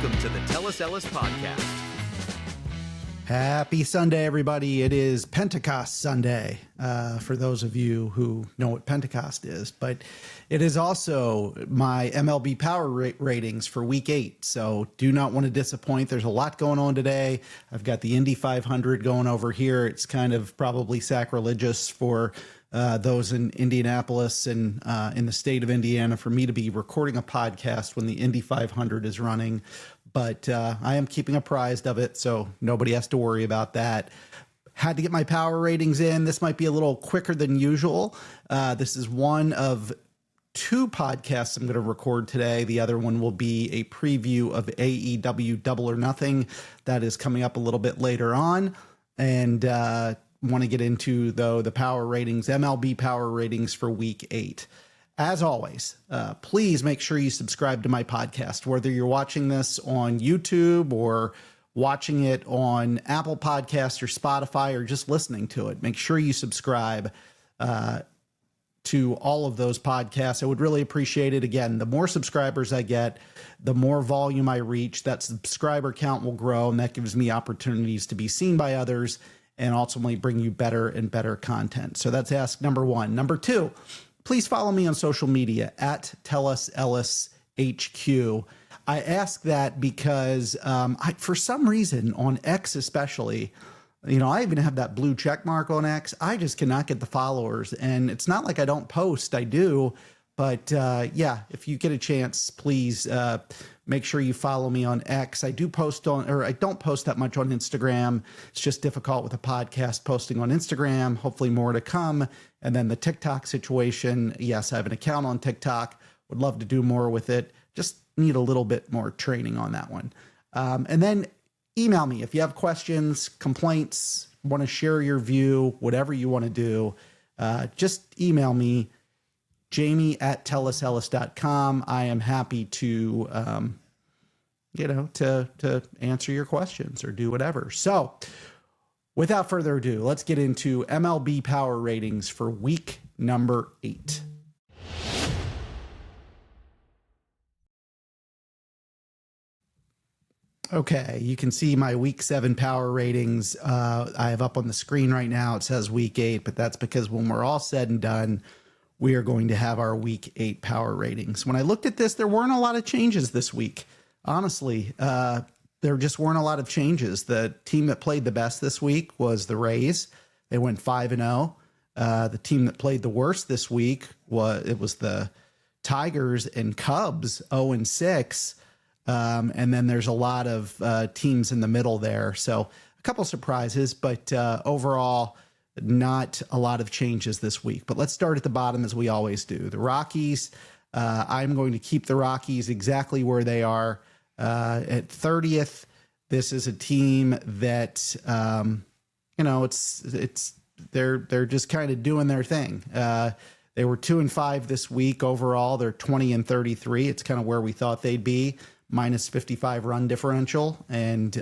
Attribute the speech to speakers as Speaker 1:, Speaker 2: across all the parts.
Speaker 1: Welcome to the Tell Us Ellis podcast.
Speaker 2: Happy Sunday, everybody. It is Pentecost Sunday, for those of you who know what Pentecost is. But it is also my MLB Power Ratings for Week 8. So do not want to disappoint. There's a lot going on today. I've got the Indy 500 going over here. It's kind of probably sacrilegious for those in Indianapolis and in the state of Indiana for me to be recording a podcast when the Indy 500 is running. But I am keeping apprised of it, so nobody has to worry about that. Had to get my power ratings in. This might be a little quicker than usual. This is one of two podcasts I'm going to record today. The other one will be a preview of AEW Double or Nothing. That is coming up a little bit later on. And want to get into, though, the power ratings, MLB Power Ratings for Week 8. As always, please make sure you subscribe to my podcast, whether you're watching this on YouTube or watching it on Apple Podcasts or Spotify or just listening to it. Make sure you subscribe to all of those podcasts. I would really appreciate it. Again, the more subscribers I get, the more volume I reach, that subscriber count will grow, and that gives me opportunities to be seen by others and ultimately bring you better and better content. So that's ask number one. Number two, please follow me on social media at TellUsEllisHQ. I ask that because for some reason on X especially, I even have that blue check mark on X. I just cannot get the followers. And it's not like I don't post. I do. But yeah, if you get a chance, please make sure you follow me on X. I don't post that much on Instagram. It's just difficult with a podcast posting on Instagram. Hopefully more to come. And then the TikTok situation. Yes, I have an account on TikTok. Would love to do more with it. Just need a little bit more training on that one. And then email me if you have questions, complaints, want to share your view, whatever you want to do. Just email me, jamie@tellusellis.com. I am happy to, to answer your questions or do whatever. So without further ado, let's get into MLB Power Ratings for week number 8. Okay, you can see my week 7 power ratings. I have up on the screen right now. It says week 8, but that's because when we're all said and done, we are going to have our week 8 power ratings. When I looked at this, there weren't a lot of changes this week. Honestly, there just weren't a lot of changes. The team that played the best this week was the Rays. They went 5-0. The team that played the worst this week was the Tigers and Cubs, 0-6. And then there's a lot of teams in the middle there. So a couple surprises, but overall, not a lot of changes this week. But let's start at the bottom as we always do. The Rockies, I'm going to keep the Rockies exactly where they are. At 30th, this is a team that, they're just kind of doing their thing. They were 2-5 this week overall. They're 20-33. It's kind of where we thought they'd be, minus 55 run differential. And,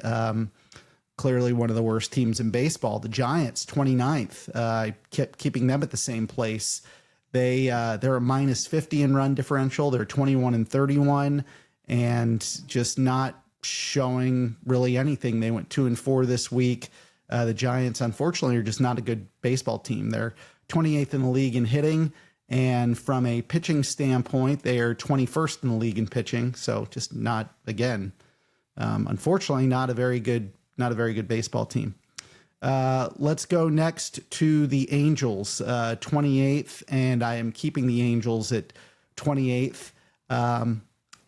Speaker 2: clearly one of the worst teams in baseball. The Giants, 29th. I kept keeping them at the same place. They're a minus 50 in run differential. They're 21-31 and just not showing really anything. They went 2-4 this week. The Giants, unfortunately, are just not a good baseball team. They're 28th in the league in hitting. And from a pitching standpoint, they are 21st in the league in pitching. So just not, again, unfortunately, not a very good baseball team. Let's go next to the Angels, 28th, and I am keeping the Angels at 28th.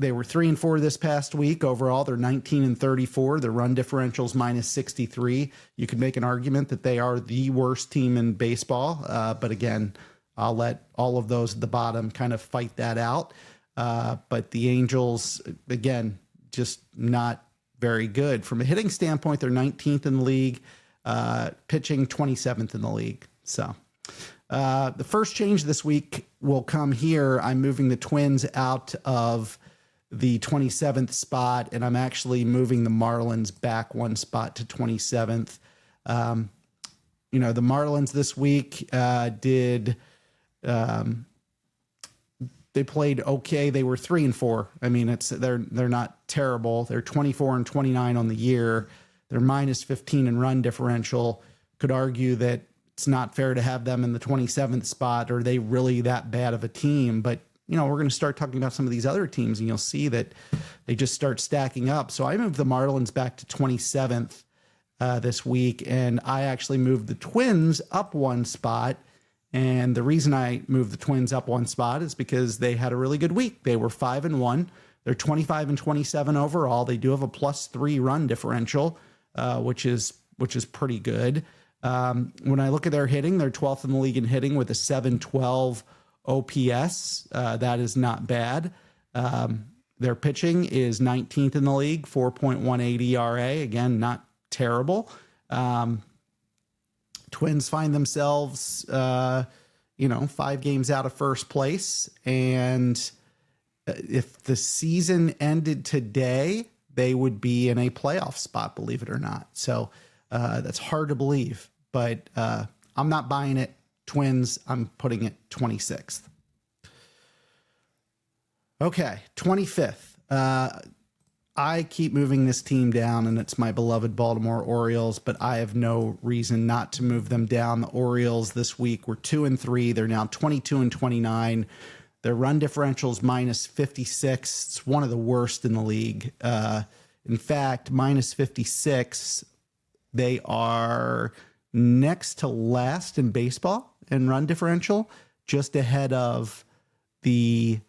Speaker 2: They were 3-4 this past week. Overall, they're 19-34. The run differential's minus 63. You could make an argument that they are the worst team in baseball, but again, I'll let all of those at the bottom kind of fight that out. But the Angels, again, just not very good. From a hitting standpoint, they're 19th in the league, pitching 27th in the league. So the first change this week will come here. I'm moving the Twins out of the 27th spot, and I'm actually moving the Marlins back one spot to 27th. The Marlins this week did they played okay. They were 3-4. I mean, they're not terrible. They're 24-29 on the year. They're minus 15 in run differential. Could argue that it's not fair to have them in the 27th spot. Are they really that bad of a team? But we're going to start talking about some of these other teams, and you'll see that they just start stacking up. So I moved the Marlins back to 27th this week, and I actually moved the Twins up one spot. And the reason I moved the Twins up one spot is because they had a really good week. They were 5-1. They're 25-27 overall. They do have a +3 run differential, which is pretty good. When I look at their hitting, they're 12th in the league in hitting with a 712 OPS. That is not bad. Their pitching is 19th in the league, 4.18 ERA. Again, not terrible. Twins find themselves, 5 games out of first place. And if the season ended today, they would be in a playoff spot, believe it or not. So that's hard to believe, but I'm not buying it. Twins, I'm putting it 26th. Okay, 25th. I keep moving this team down, and it's my beloved Baltimore Orioles, but I have no reason not to move them down. The Orioles this week were 2-3. They're now 22-29. Their run differential is minus 56. It's one of the worst in the league. In fact, minus 56, they are next to last in baseball in run differential, just ahead of the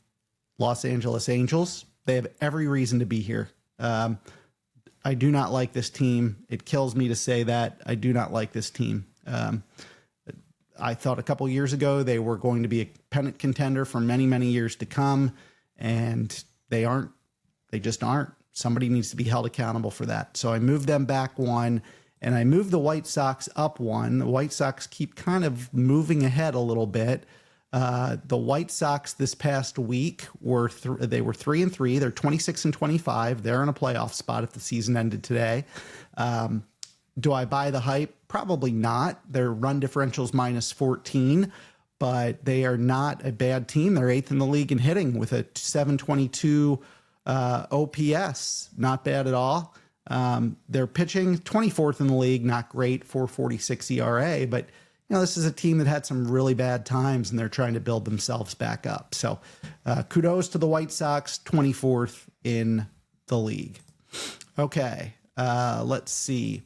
Speaker 2: Los Angeles Angels. They have every reason to be here. I do not like this team. It kills me to say that. I do not like this team. I thought a couple years ago they were going to be a pennant contender for many, many years to come, and they aren't. They just aren't. Somebody needs to be held accountable for that. So I moved them back one, and I moved the White Sox up one. The White Sox keep kind of moving ahead a little bit. The White Sox this past week were 3-3. They're 26-25. They're in a playoff spot if the season ended today. Do I buy the hype? Probably not. Their run differential is minus 14, but they are not a bad team. They're 8th in the league in hitting with a 722 OPS. Not bad at all. They're pitching 24th in the league. Not great, 4.46 ERA, but this is a team that had some really bad times, and they're trying to build themselves back up. So kudos to the White Sox, 24th in the league. Okay, let's see.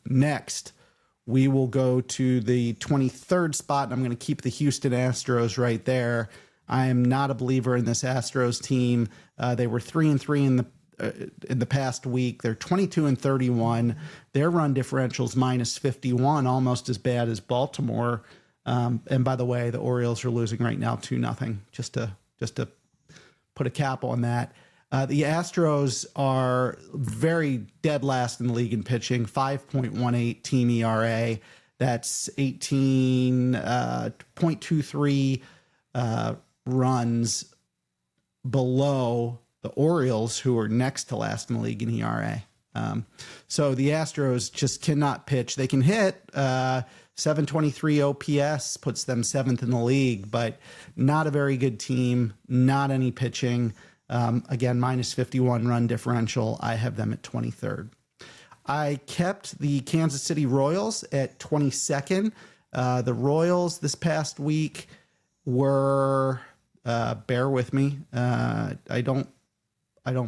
Speaker 2: Next, we will go to the 23rd spot, and I'm going to keep the Houston Astros right there. I am not a believer in this Astros team. They were 3-3 in the past week. They're 22-31. Their run differential is minus 51, almost as bad as Baltimore. And by the way, the Orioles are losing right now 2-0. Just to put a cap on that. The Astros are very dead last in the league in pitching, 5.18 team ERA. That's 18.23 runs below the Orioles, who are next to last in the league in ERA. So the Astros just cannot pitch. They can hit 723 OPS, puts them 7th in the league, but not a very good team, not any pitching. Again, minus 51 run differential. I have them at 23rd. I kept the Kansas City Royals at 22nd. The Royals this past week were, bear with me, I don't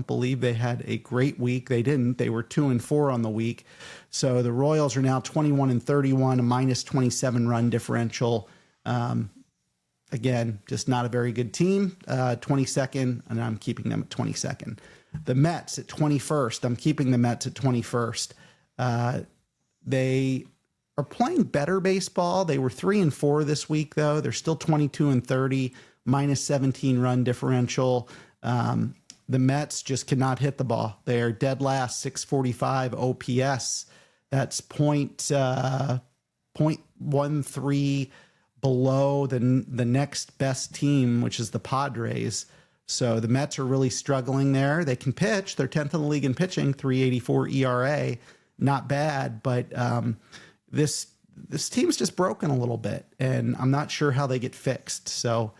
Speaker 2: believe they had a great week. They didn't. They were 2-4 on the week. So the Royals are now 21-31, a minus 27 run differential. Again, just not a very good team. 22nd, and I'm keeping them at 22nd. The Mets at 21st. I'm keeping the Mets at 21st. They are playing better baseball. They were 3-4 this week, though. They're still 22-30, minus 17 run differential. The Mets just cannot hit the ball. They are dead last, 645 OPS. That's 0.13 below the next best team, which is the Padres. So the Mets are really struggling there. They can pitch. They're 10th in the league in pitching, 3.84 ERA. Not bad, but this team's just broken a little bit, and I'm not sure how they get fixed. So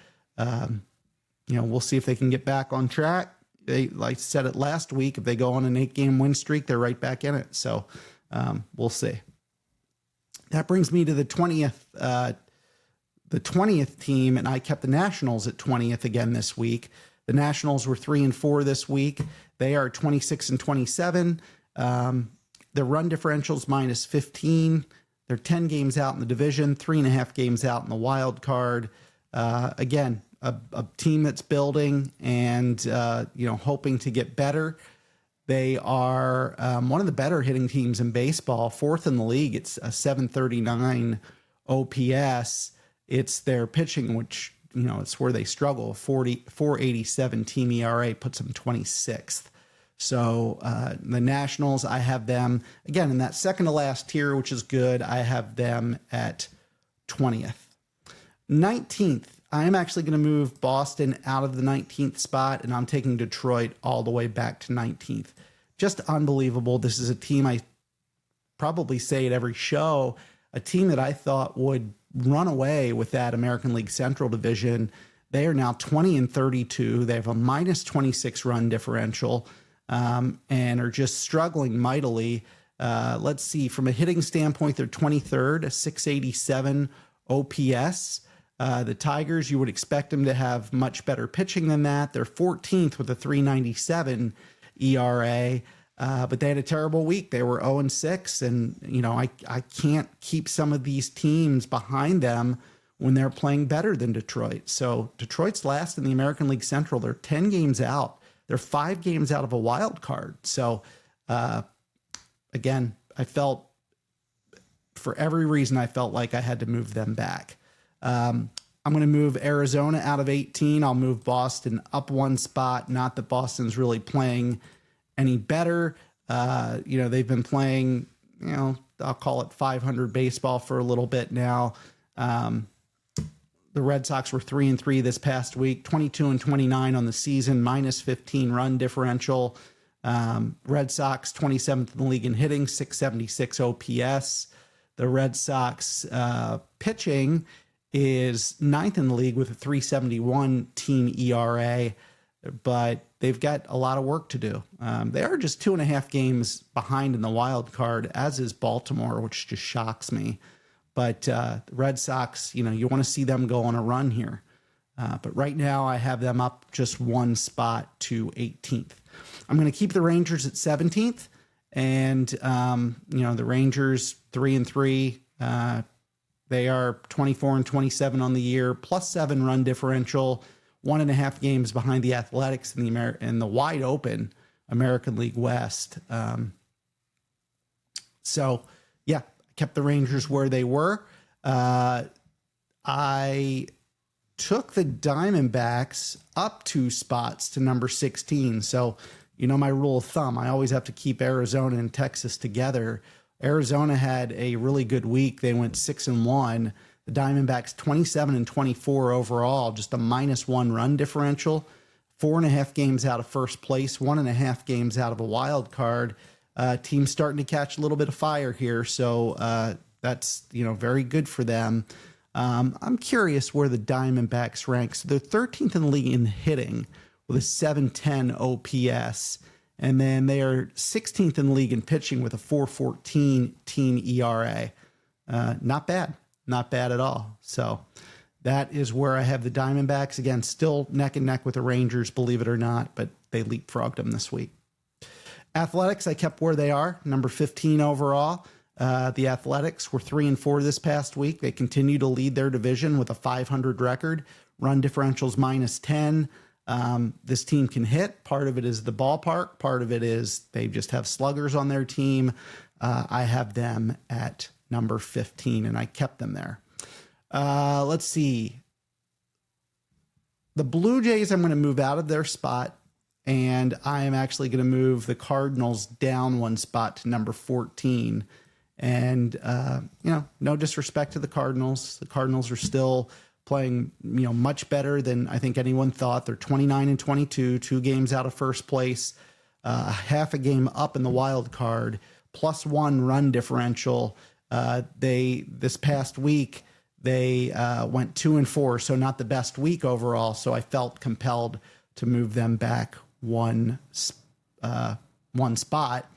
Speaker 2: we'll see if they can get back on track. They, like I said it last week, if they go on an 8-game win streak, they're right back in it. So we'll see. That brings me to the 20th team, and I kept the Nationals at 20th again this week. The Nationals were 3-4 this week. They are 26-27. Their run differential's -15. They're 10 games out in the division, 3.5 games out in the wild card. Again, a team that's building and hoping to get better. They are one of the better hitting teams in baseball, 4th in the league. It's a 739 OPS. It's their pitching, which it's where they struggle. 487 team ERA puts them 26th. So the Nationals, I have them again in that second to last tier, which is good. I have them at 20th. 19th, I am actually going to move Boston out of the 19th spot, and I'm taking Detroit all the way back to 19th. Just unbelievable. This is a team, I probably say at every show, a team that I thought would run away with that American League Central division. They are now 20-32. They have a -26 run differential and are just struggling mightily. Let's see, from a hitting standpoint, they're 23rd, a 687 OPS. The Tigers, you would expect them to have much better pitching than that. They're 14th with a 397 ERA, but they had a terrible week. They were 0-6, and I can't keep some of these teams behind them when they're playing better than Detroit. So Detroit's last in the American League Central. They're 10 games out. They're 5 games out of a wild card. So again, I felt, for every reason, I felt like I had to move them back. I'm going to move Arizona out of 18. I'll move Boston up one spot. Not that Boston's really playing any better. They've been playing, I'll call it 500 baseball for a little bit now. The Red Sox were 3-3 this past week, 22-29 on the season, -15 run differential. Red Sox 27th in the league in hitting, 676 OPS. The Red Sox pitching is 9th in the league with a 371 team ERA, but they've got a lot of work to do. They are just 2.5 games behind in the wild card, as is Baltimore, which just shocks me. But the Red Sox, you want to see them go on a run here. But right now I have them up just one spot to 18th. I'm going to keep the Rangers at 17th. And, the Rangers 3-3, they are 24-27 on the year, +7 run differential, 1.5 games behind the Athletics in the wide open American League West. So yeah, kept the Rangers where they were. I took the Diamondbacks up 2 spots to number 16. So, my rule of thumb, I always have to keep Arizona and Texas together. Arizona had a really good week. They went 6-1. The Diamondbacks 27-24 overall, just a -1 run differential, 4.5 games out of first place, 1.5 games out of a wild card. Team's starting to catch a little bit of fire here, so that's very good for them. I'm curious where the Diamondbacks rank. So they're 13th in the league in hitting with a 710 OPS, and then they are 16th in the league in pitching with a 414 team ERA. Not bad at all. So that is where I have the Diamondbacks. Again, still neck and neck with the Rangers, believe it or not, but they leapfrogged them this week. Athletics, I kept where they are, number 15 overall. The Athletics were 3-4 this past week. They continue to lead their division with a 500 record. Run differentials -10. This team can hit. Part of it is the ballpark. Part of it is they just have sluggers on their team. I have them at number 15, and I kept them there. Let's see. The Blue Jays, I'm going to move out of their spot, and I am actually going to move the Cardinals down one spot to number 14. And, no disrespect to the Cardinals. The Cardinals are still playing, much better than I think anyone thought. They're 29-22, 2 games out of first place, half a game up in the wild card, +1 run differential. This past week, They went 2-4, so not the best week overall. So I felt compelled to move them back one spot,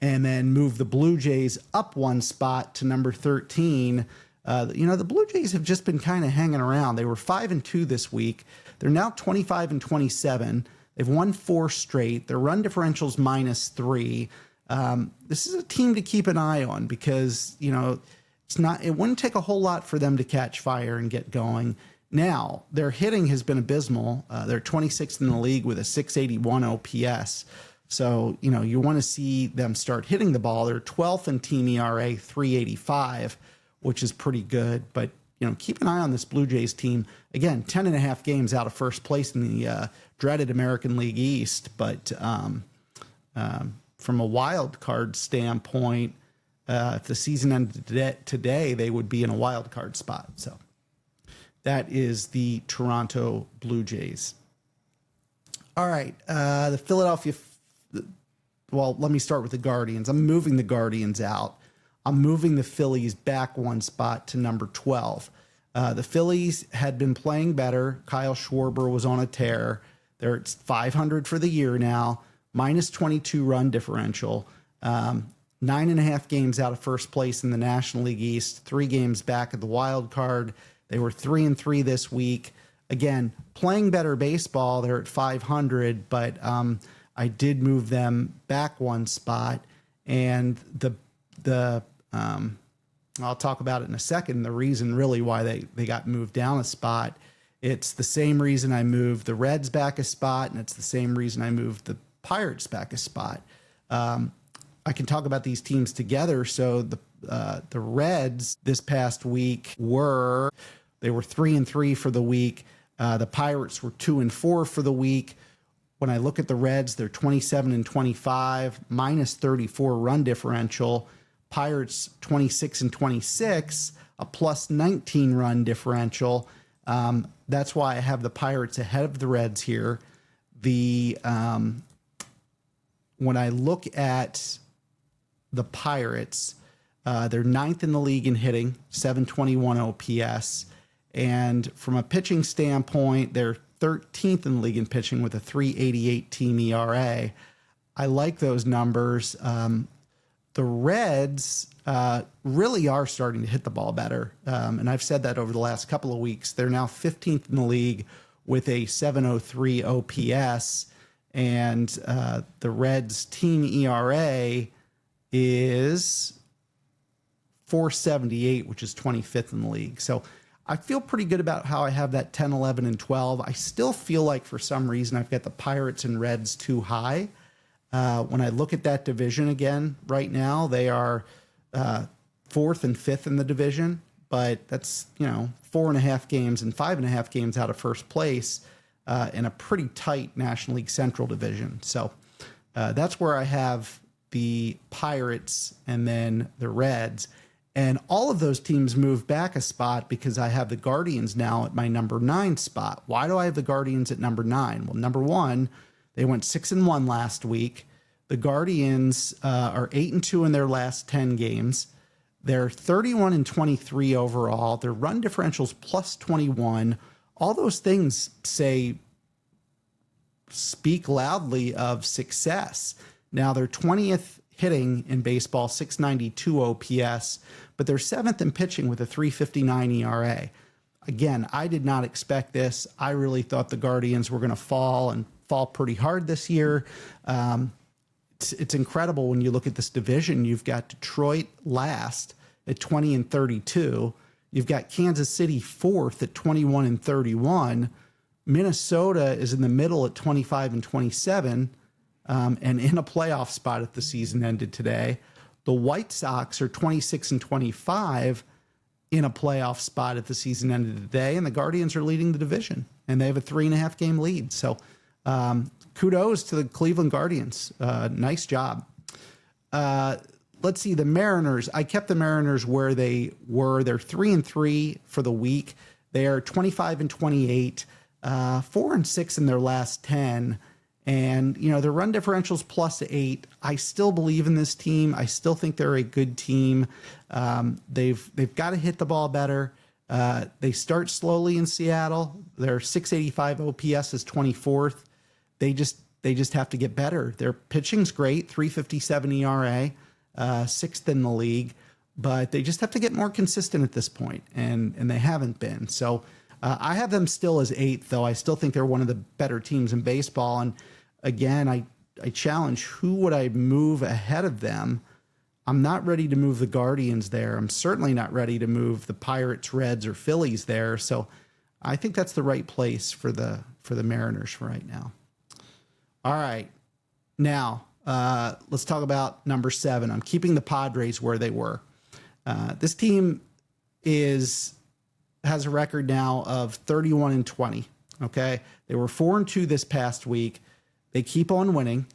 Speaker 2: and then move the Blue Jays up one spot to number 13. The Blue Jays have just been kind of hanging around. They were 5-2 this week. They're now 25-27. They've won 4 straight. Their run differential's -3. This is a team to keep an eye on because, it wouldn't take a whole lot for them to catch fire and get going. Now, their hitting has been abysmal. They're 26th in the league with a 681 OPS. So, you want to see them start hitting the ball. They're 12th in team ERA, 385, which is pretty good. But, keep an eye on this Blue Jays team. Again, 10.5 games out of first place in the dreaded American League East. But from a wild card standpoint, if the season ended today, they would be in a wild card spot. So that is the Toronto Blue Jays. All right. The Philadelphia. Well, let me start with the Guardians. I'm moving the Guardians out. I'm moving the Phillies back one spot to number 12. The Phillies had been playing better. Kyle Schwarber was on a tear. They're at 500 for the year now, -22 run differential. 9.5 games out of first place in the National League East, 3 games back at the wild card. They were 3-3 this week. Again, playing better baseball. They're at 500, but I did move them back one spot. And I'll talk about it in a second. The reason really why they got moved down a spot. It's the same reason I moved the Reds back a spot, and it's the same reason I moved the Pirates back a spot. I can talk about these teams together. So the Reds this past week were 3-3 for the week. The Pirates were 2-4 for the week. When I look at the Reds, they're 27-25, -34 run differential. Pirates 26-26, a +19 run differential. That's why I have the Pirates ahead of the Reds here. When I look at the Pirates, they're 9th in the league in hitting, 721 OPS. And from a pitching standpoint, they're 13th in the league in pitching with a 388 team ERA. I like those numbers. The Reds really are starting to hit the ball better. And I've said that over the last couple of weeks. They're now 15th in the league with a 703 OPS. And the Reds team ERA is 478, which is 25th in the league. So I feel pretty good about how I have that 10, 11, and 12. I still feel like for some reason I've got the Pirates and Reds too high. When I look at that division again right now, they are 4th and 5th in the division, but that's, 4.5 games and 5.5 games out of first place in a pretty tight National League Central division. So that's where I have the Pirates and then the Reds. And all of those teams move back a spot because I have the Guardians now at my number 9 spot. Why do I have the Guardians at number 9? Well, number 1, they went 6-1 last week. The Guardians are 8-2 in their last 10 games. They're 31-23 overall. Their run differential's +21. All those things speak loudly of success. Now they're 20th hitting in baseball, 692 OPS, but they're 7th in pitching with a 359 ERA. Again, I did not expect this. I really thought the Guardians were going to fall pretty hard this year. It's incredible when you look at this division. You've got Detroit last at 20-32. You've got Kansas City 4th at 21-31. Minnesota is in the middle at 25-27. And in a playoff spot if the season ended today. The White Sox are 26-25 in a playoff spot if the season ended today, and the Guardians are leading the division, and they have a 3.5 game lead. So kudos to the Cleveland Guardians. Nice job. Let's see, the Mariners. I kept the Mariners where they were. They're 3-3 for the week. They are 25-28, 4-6 in their last 10. And, their run differential's +8. I still believe in this team. I still think they're a good team. They've got to hit the ball better. They start slowly in Seattle. Their 685 OPS is 24th. They just have to get better. Their pitching's great, 3.57 ERA, sixth in the league, but they just have to get more consistent at this point, and they haven't been. So I have them still as eighth, though. I still think they're one of the better teams in baseball. And again, I challenge, who would I move ahead of them? I'm not ready to move the Guardians there. I'm certainly not ready to move the Pirates, Reds, or Phillies there. So I think that's the right place for the Mariners for right now. All right. Now, let's talk about number 7. I'm keeping the Padres where they were. This team has a record now of 31-20. Okay. They were 4-2 this past week. They keep on winning.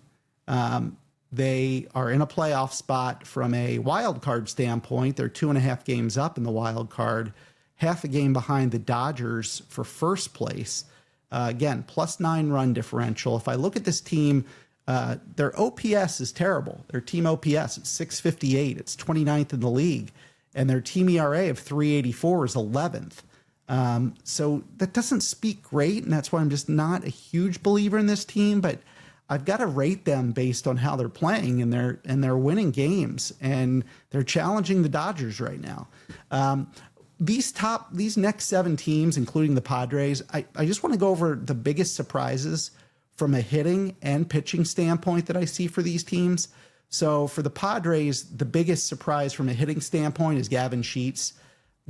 Speaker 2: They are in a playoff spot from a wild card standpoint. They're 2.5 games up in the wild card, half a game behind the Dodgers for first place. Again, +9 run differential. If I look at this team, their OPS is terrible. Their team OPS is 658. It's 29th in the league. And their team ERA of 384 is 11th. So that doesn't speak great. And that's why I'm just not a huge believer in this team. But I've got to rate them based on how they're playing, and they're winning games, and they're challenging the Dodgers right now. These next 7 teams, including the Padres, I just want to go over the biggest surprises from a hitting and pitching standpoint that I see for these teams. So for the Padres, the biggest surprise from a hitting standpoint is Gavin Sheets.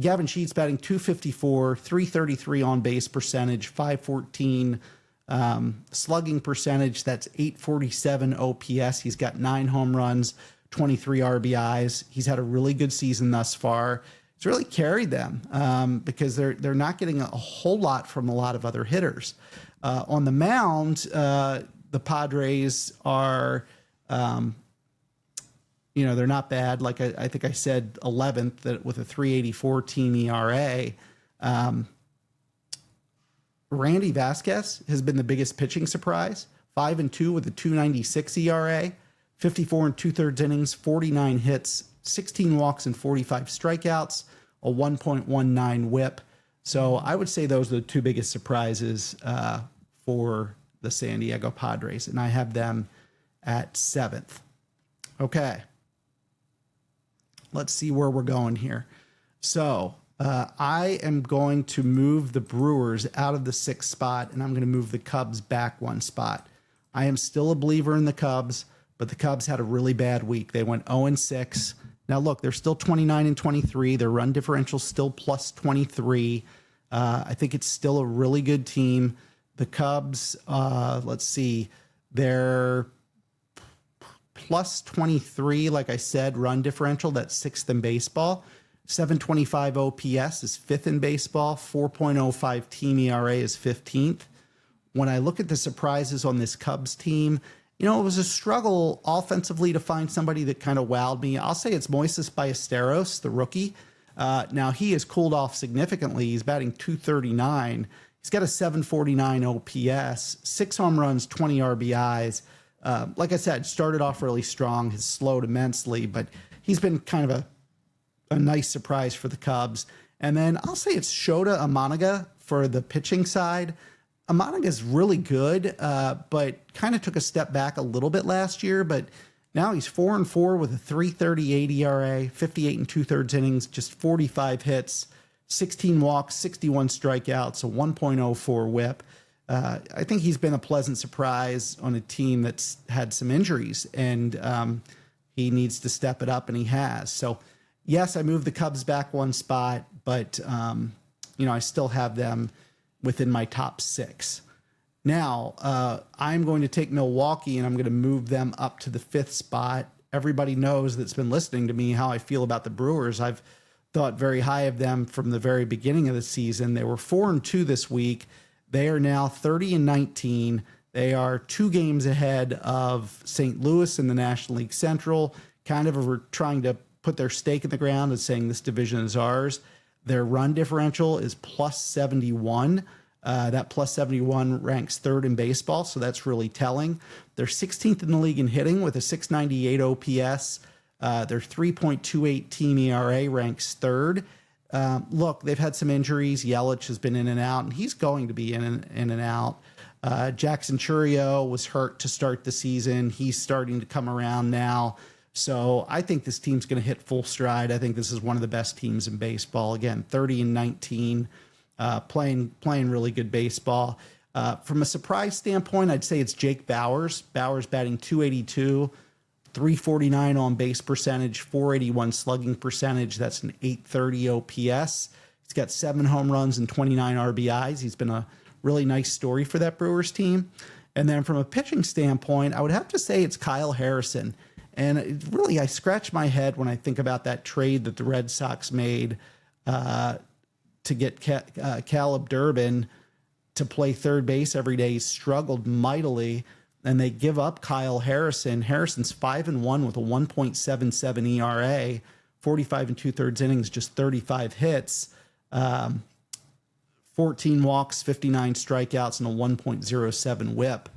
Speaker 2: Gavin Sheets batting .254, 333 on base percentage, 514 slugging percentage. That's 847 OPS. He's got 9 home runs, 23 RBIs. He's had a really good season thus far. It's really carried them because they're not getting a whole lot from a lot of other hitters. On the mound, the Padres are, they're not bad. Like I think I said, 11th with a 384 team ERA. Randy Vasquez has been the biggest pitching surprise. 5-2 with a 296 ERA, 54 2/3 innings, 49 hits, 16 walks and 45 strikeouts, a 1.19 whip. So I would say those are the 2 biggest surprises for the San Diego Padres, and I have them at 7th. Okay. Let's see where we're going here. So I am going to move the Brewers out of the 6th spot, and I'm going to move the Cubs back 1 spot. I am still a believer in the Cubs, but the Cubs had a really bad week. They went 0-6. Now, look, they're still 29-23. Their run differential still +23. I think it's still a really good team. The Cubs, let's see, they're +23, like I said, run differential. That's 6th in baseball. 725 OPS is 5th in baseball. 4.05 team ERA is 15th. When I look at the surprises on this Cubs team, it was a struggle offensively to find somebody that kind of wowed me. I'll say it's Moises Ballesteros, the rookie. Now, he has cooled off significantly. He's batting .239. He's got a 749 OPS, 6 home runs, 20 RBIs. Like I said, started off really strong, has slowed immensely, but he's been kind of a nice surprise for the Cubs. And then I'll say it's Shota Amanaga for the pitching side. Amanaga's really good, but kind of took a step back a little bit last year, but now he's 4-4 with a 3.38 ERA, 58 2/3 innings, just 45 hits, 16 walks, 61 strikeouts, a 1.04 whip. I think he's been a pleasant surprise on a team that's had some injuries, and he needs to step it up, and he has. So, yes, I moved the Cubs back 1 spot, but, I still have them within my top 6. Now, I'm going to take Milwaukee, and I'm going to move them up to the 5th spot. Everybody knows that's been listening to me how I feel about the Brewers. I've thought very high of them from the very beginning of the season. They were 4-2 this week. They are now 30-19. They are 2 games ahead of St. Louis in the National League Central, kind of trying to put their stake in the ground and saying this division is ours. Their run differential is +71. That +71 ranks 3rd in baseball, so that's really telling. They're 16th in the league in hitting with a 698 OPS. Their 3.28 team ERA ranks 3rd. Look, they've had some injuries. Yelich has been in and out, and he's going to be in and out. Jackson Churio was hurt to start the season. He's starting to come around now. So I think this team's going to hit full stride. I think this is one of the best teams in baseball. Again, 30-19, playing really good baseball. From a surprise standpoint, I'd say it's Jake Bauers. Bauers batting .282, 349 on base percentage, 481 slugging percentage. That's an 830 OPS. He's got 7 home runs and 29 RBIs. He's been a really nice story for that Brewers team. And then from a pitching standpoint, I would have to say it's Kyle Harrison. And really, I scratch my head when I think about that trade that the Red Sox made to get Caleb Durbin to play third base every day. He struggled mightily, and they give up Kyle Harrison. Harrison's 5-1 with a 1.77 ERA, 45 2/3 innings, just 35 hits, 14 walks, 59 strikeouts, and a 1.07 WHIP.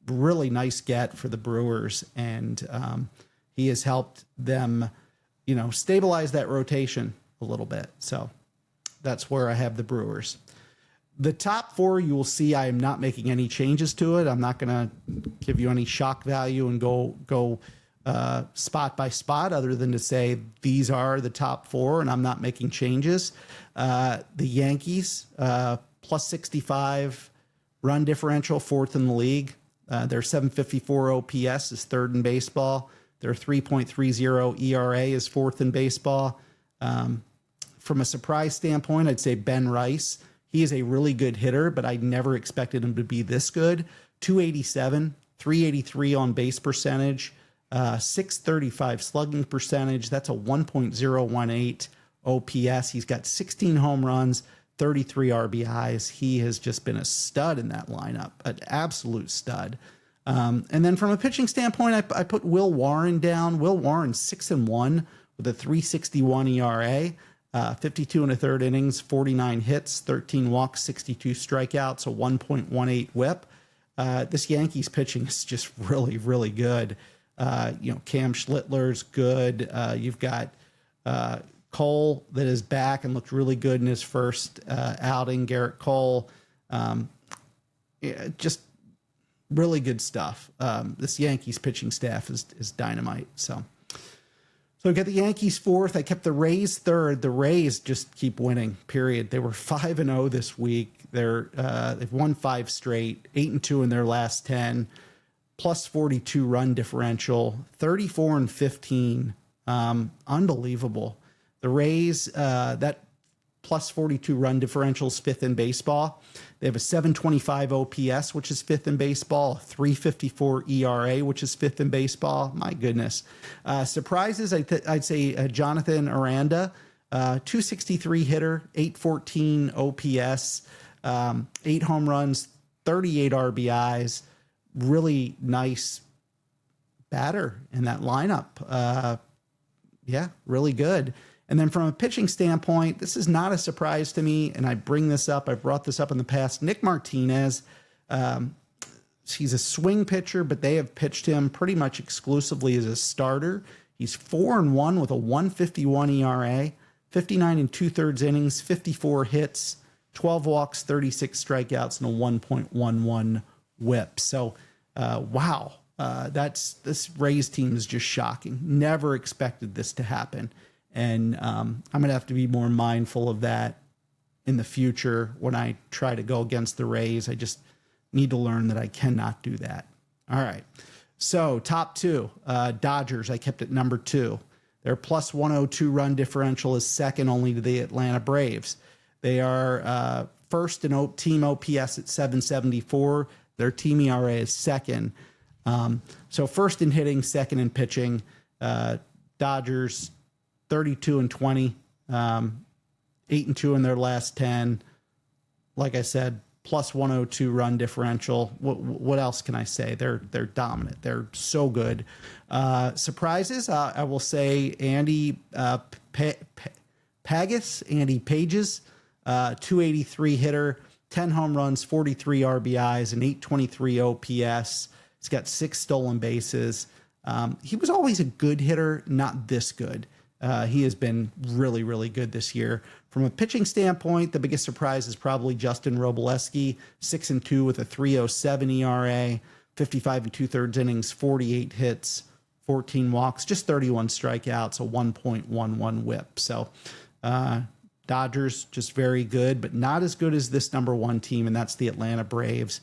Speaker 2: Really nice get for the Brewers, and he has helped them, stabilize that rotation a little bit. So that's where I have the Brewers. The top 4, you will see I am not making any changes to it. I'm not going to give you any shock value and go spot by spot, other than to say these are the top 4, and I'm not making changes. The Yankees, plus 65 run differential, 4th in the league. Their 754 OPS is 3rd in baseball. Their 3.30 ERA is 4th in baseball. From a surprise standpoint, I'd say Ben Rice. He is a really good hitter, but I never expected him to be this good. 287, 383 on base percentage, 635 slugging percentage. That's a 1.018 OPS. He's got 16 home runs, 33 RBIs. He has just been a stud in that lineup, an absolute stud. And then from a pitching standpoint, I put Will Warren down. Will Warren 6-1 with a 3.61 ERA. 52 1/3 innings, 49 hits, 13 walks, 62 strikeouts, a 1.18 WHIP. This Yankees pitching is just really, really good. Cam Schlittler's good. You've got Cole that is back and looked really good in his first outing. Garrett Cole, just really good stuff. This Yankees pitching staff is dynamite. So I got the Yankees 4th. I kept the Rays 3rd. The Rays just keep winning, period. They were 5-0 this week. They've won 5 straight, 8-2 in their last 10, plus 42 run differential, 34-15. Unbelievable. The Rays, that plus 42 run differential is 5th in baseball. They have a 725 OPS, which is 5th in baseball, a 354 ERA, which is 5th in baseball. My goodness. Surprises, I'd say Jonathan Aranda, 263 hitter, 814 OPS, 8 home runs, 38 RBIs. Really nice batter in that lineup. Really good. And then from a pitching standpoint, this is not a surprise to me, and I've brought this up in the past. Nick Martinez, he's a swing pitcher, but they have pitched him pretty much exclusively as a starter. He's 4-1 with a 1.51 ERA, 59 2/3 innings, 54 hits, 12 walks, 36 strikeouts, and a 1.11 WHIP. So, wow, this Rays team is just shocking. Never expected this to happen. And I'm going to have to be more mindful of that in the future when I try to go against the Rays. I just need to learn that I cannot do that. All right. So top 2, Dodgers, I kept at number 2. Their plus 102 run differential is 2nd only to the Atlanta Braves. They are 1st in team OPS at 774. Their team ERA is 2nd. So 1st in hitting, 2nd in pitching. Dodgers 32-20, 8-2 in their last 10. Like I said, plus 102 run differential. What else can I say? They're dominant. They're so good. Surprises, I will say Andy Pages, 283 hitter, 10 home runs, 43 RBIs, and 823 OPS. He's got 6 stolen bases. He was always a good hitter, not this good. He has been really, really good this year. From a pitching standpoint, the biggest surprise is probably Justin Robleski, 6-2 with a 3.07 ERA, 55 2/3 innings, 48 hits, 14 walks, just 31 strikeouts, a 1.11 whip. So Dodgers just very good, but not as good as this number one team, and that's the Atlanta Braves.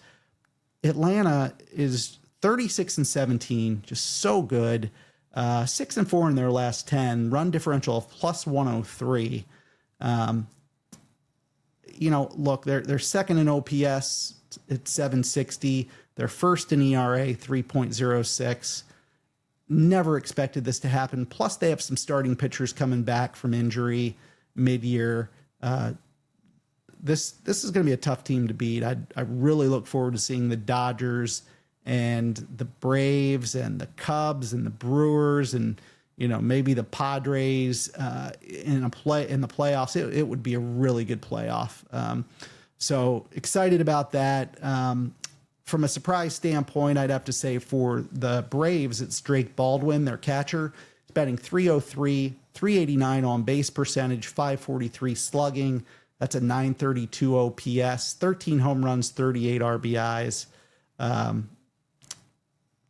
Speaker 2: Atlanta is 36-17, just so good. 6-4 in their last 10, run differential of plus 103. Look, they're second in OPS at 760. They're first in ERA, 3.06. Never expected this to happen. Plus, they have some starting pitchers coming back from injury mid-year. This is going to be a tough team to beat. I really look forward to seeing the Dodgers and the Braves and the Cubs and the Brewers and maybe the Padres in the playoffs. It would be a really good playoff. So excited about that. From a surprise standpoint, I'd have to say for the Braves, it's Drake Baldwin, their catcher. He's batting 303, 389 on base percentage, 543 slugging. That's a 932 OPS, 13 home runs, 38 RBIs.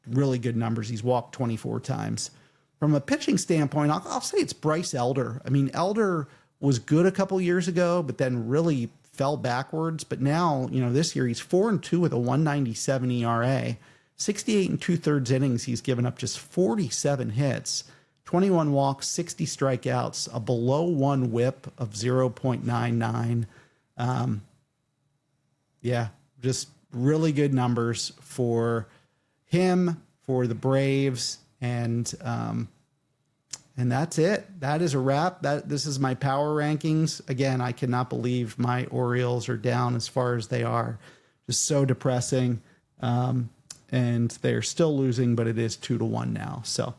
Speaker 2: Really good numbers. He's walked 24 times. From a pitching standpoint, I'll say it's Bryce Elder. I mean, Elder was good a couple years ago, but then really fell backwards. But now, this year he's 4-2 with a 197 ERA, 68 2/3 innings. He's given up just 47 hits, 21 walks, 60 strikeouts, a below one whip of 0.99. Just really good numbers for him, for the Braves, and that's it. That is a wrap. This is my power rankings. Again, I cannot believe my Orioles are down as far as they are. Just so depressing. And they're still losing, but it is 2-1 now. So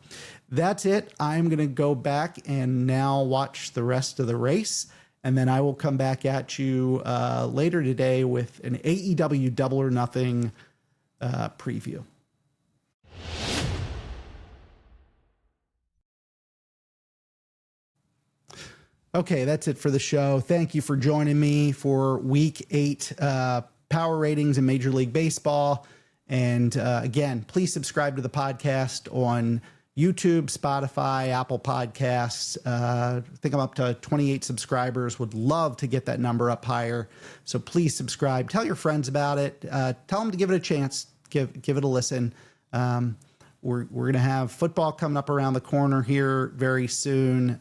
Speaker 2: that's it. I'm going to go back and now watch the rest of the race. And then I will come back at you later today with an AEW Double or Nothing preview. Okay, that's it for the show. Thank you for joining me for Week 8 Power Ratings in Major League Baseball. And again, please subscribe to the podcast on YouTube, Spotify, Apple Podcasts. I think I'm up to 28 subscribers. Would love to get that number up higher. So please subscribe. Tell your friends about it. Tell them to give it a chance. Give it a listen. We're going to have football coming up around the corner here very soon.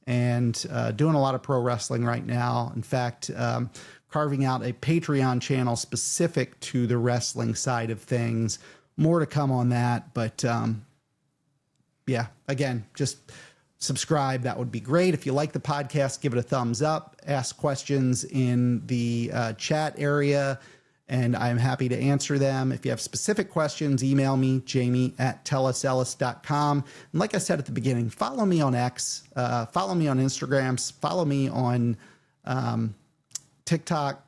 Speaker 2: And doing a lot of pro wrestling right now. In fact, carving out a Patreon channel specific to the wrestling side of things. More to come on that. But again, just subscribe. That would be great. If you like the podcast, give it a thumbs up. Ask questions in the chat area, and I'm happy to answer them. If you have specific questions, email me, jamie@tellusellis.com. And like I said at the beginning, follow me on X, follow me on Instagram, follow me on TikTok.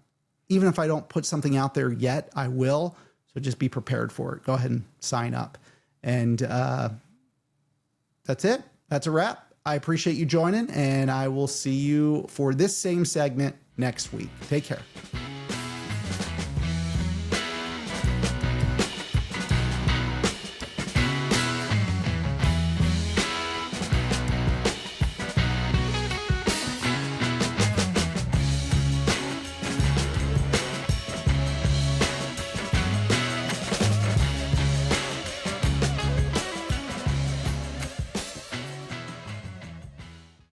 Speaker 2: Even if I don't put something out there yet, I will. So just be prepared for it. Go ahead and sign up. And that's it. That's a wrap. I appreciate you joining, and I will see you for this same segment next week. Take care.